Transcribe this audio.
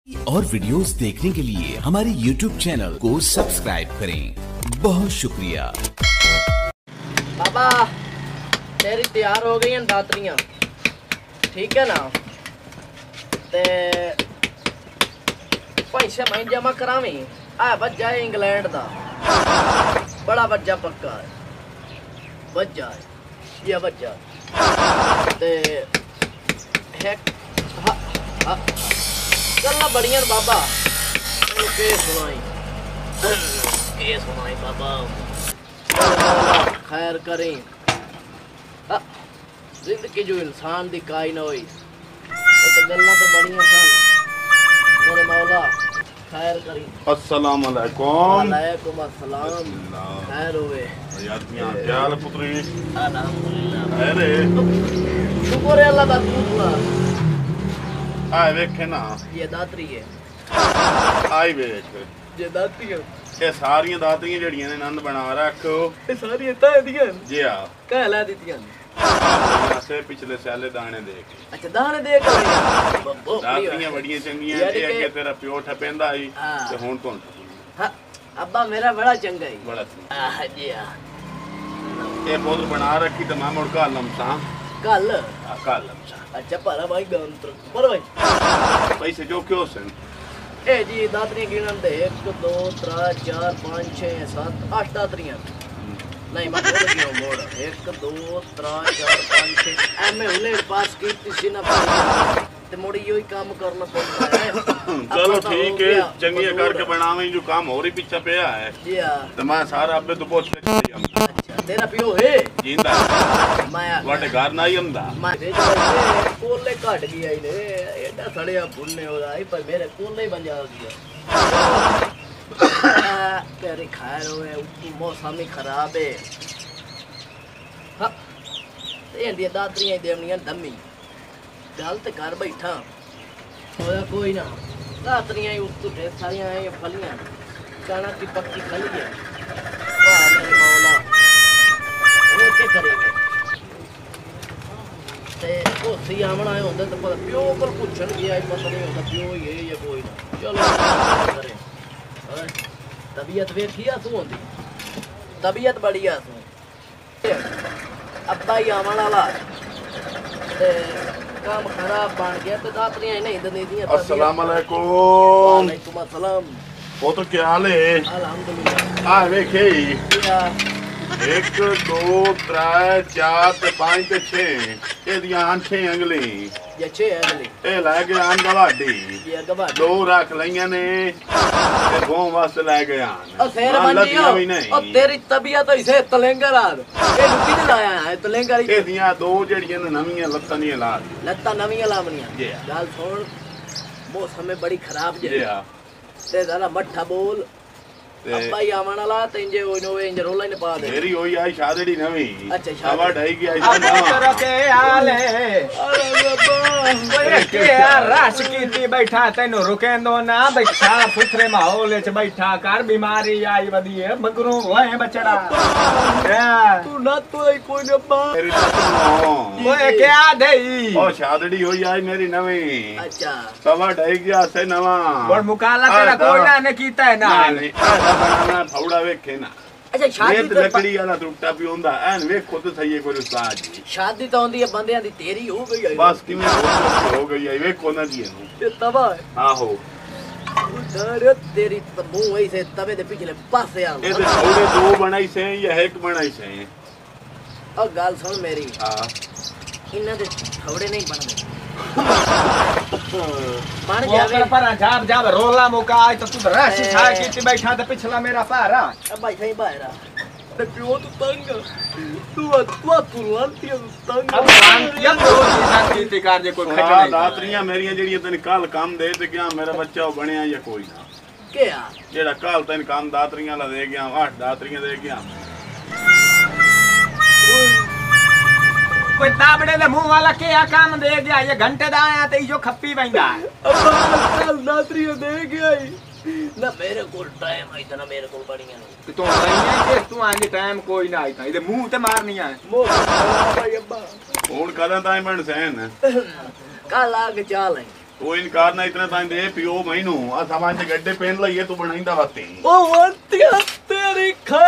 और वीडियोस देखने के लिए हमारे YouTube चैनल को सब्सक्राइब करें। बहुत शुक्रिया। बाबा तेरी तैयार हो गई हैं दातरियां, ठीक है ना? ते पैसे मैं जमा करावी आ वज्जा है इंग्लैंड दा, बड़ा वज्जा पक्का है, वज्जा है ये वज्जा ते है। चलना बढ़िया बाबा, के सुनाई बाबा, खैर करें। जिंदगी जो इंसान दी काई ना हुई तो गल्ला तो बढ़िया सन, मेरे मौला खैर करी। अस्सलाम वालेकुम। वालेकुम अस्सलाम, खैर होवे यार क्या हाल पुत्री? अल्हम्दुलिल्लाह, अरे शुक्र है अल्लाह दा। तू आए वेखे ना, ये दातरी है, आई वेख ये दातरी है, ये सारियां दातरियां जड़ियां ने नंद बना रखो। ये सारी ताए दियां जी हां, कह ला दितियां से पिछले साले दाने देख। अच्छा दाने देख दातरियां बड़ियां चंगियां जे अगे तेरा प्यो ठपेंदा आई ते हुन तो हां अब्बा मेरा बड़ा चंगा है, बड़ा हां जी हां। ये बोतल बना रखी तो मैं मुड़ का लमसा कल लमसा। अच्छा पर भाई गंत्र पर भाई पैसे जो क्यों सन ए जी दातरियां गिनन दे 1 2 3 4 5 6 7 8 दातरियां नहीं मैं बोल गया मोड़ 1 2 3 4 5 6 एम हुने पास की सी ना ते मोड़ी योही काम करना पड़ता है। चलो ठीक है, चंगी करके बनावे जो काम हो रही पीछे पे है जी हां। तो मैं सारा अबे तो पूछ ले। अच्छा तेरा पियो है जिंदा मैं वाटे घर ना ही हमदा मैं कोले काट गया इने एडा सड़िया भुन्ने हो रहा है पर मेरे कोले ही बन जा गया। तेरी खैर होए, मौसम ही खराब है। हां ते इंदी दातरियां देवनियां दमी गल ते घर बैठा होया कोई ना। दातरियां ही उस ढेर सारियां हैं, फलियां चना की पक्की खली है। वाह मेरे मौला, वो क्या करेंगे ते ओसी आमना है होंदा तो पता प्यो को पूछन गया पता नहीं होता प्यो ही है या कोई ना। चलो करें तबीयत वेखिया तू होंदी, तबीयत बढ़िया तू अब्बा ही आमन वाला ते काम खराब बन गया तो दातरियां नहीं दे दियां। अस्सलाम वालेकुम। वालेकुम अस्सलाम। वो तो क्या हाल है? अल्हम्दुलिल्लाह। आ वेखे 1 2 3 4 5 6 ए दियां 6 अंगली ये 6 अंगली ए ला के आन गवाडी ये गवाडी दो रख लईयां ने ते गो वास्ते ला के आन ओ फेर बंदियो ओ तेरी तबीयत इसे तलेंगर आ ए रुकी दे लाया है तलेंगर ए दियां दो जड़ियां नवीं लत्तां नहीं ला लत्तां नवीं लावनियां। गल सुन मौसम में बड़ी खराब जे ते जरा मट्ठा बोल अब्बा ही आवन वाला ते इंजे ओनो इंजे रोला ने पा दे मेरी होई आई शादी नवीं। अच्छा शादी ढाई की आई तेरा के हाल है? अरे बाबा ओए के रश कीती बैठा तैनू रुकेंदो ना बैठा सुथरे माहौल च बैठा कर बीमारी आई वदी है मगरू होए बचड़ा तू ना तो कोई ने बा ओए क्या देई ओ शादी होई आई मेरी नवीं। अच्छा सवा ढाई की आसे नवा और मुकाला तेरा कोई ना ने कीता है ना बनाना फौड़ा वेखे ना। अच्छा शादी तो लकड़ी वाला टूटा भी होंदा एन वेखो तो सही है कोई उस्ताद जी। शादी तो होंदी है बंदियां दी, तेरी हो गई है बस किवें हो गई है वेखो ना जी नु ये तबा है। आहो अरे तेरी मुंह ऐसे तवे दे पिछले पासे आ ए ते फौड़े दो बनाई से या एक बनाई से? और गाल सुन मेरी, हां इन्ना दे फौड़े नहीं बनदे मान जावे पर जाब जाब रोला मुका तो तू रश छा कीती बैठा ते पिछला मेरा पारा अब भाई सही बाहरा ते पियो तू तंग तू लांती तंग अब लांती तो कीती कर जे कोई खट नहीं। दातरियां मेरियां जेड़ियां तने कल काम दे ते क्या मेरा बच्चा बनया या कोई ना क्या जेड़ा कल तने काम दातरियां ला दे गया 8 दातरियां दे गया कोई ताबड़े दे मुंह वाला क्या काम दे गया ये घंटे दा आया ते जो खप्पी वंदा अब दातरियां दे गया ना मेरे को टाइम है इतना मेरे को बढ़िया नहीं तो नहीं है तू आने टाइम कोई ना आई इधर मुंह ते मारनी है भाई अब्बा हुन कदा ताई मन सहन कल आके चाल है ਉਹ ਇਨਕਾਰ ਨਾ ਇਤਨਾ ਤਾਂ ਦੇ ਪਿਓ ਮੈਨੂੰ ਆ ਸਮਾਂ ਤੇ ਗੱਡੇ ਪਹਿਨ ਲਈਏ ਤੂੰ ਬਣਾਈਂਦਾ ਵਾਤੀ ਉਹ ਵਰਤਿਆ ਤੇਰੀ ਖਾ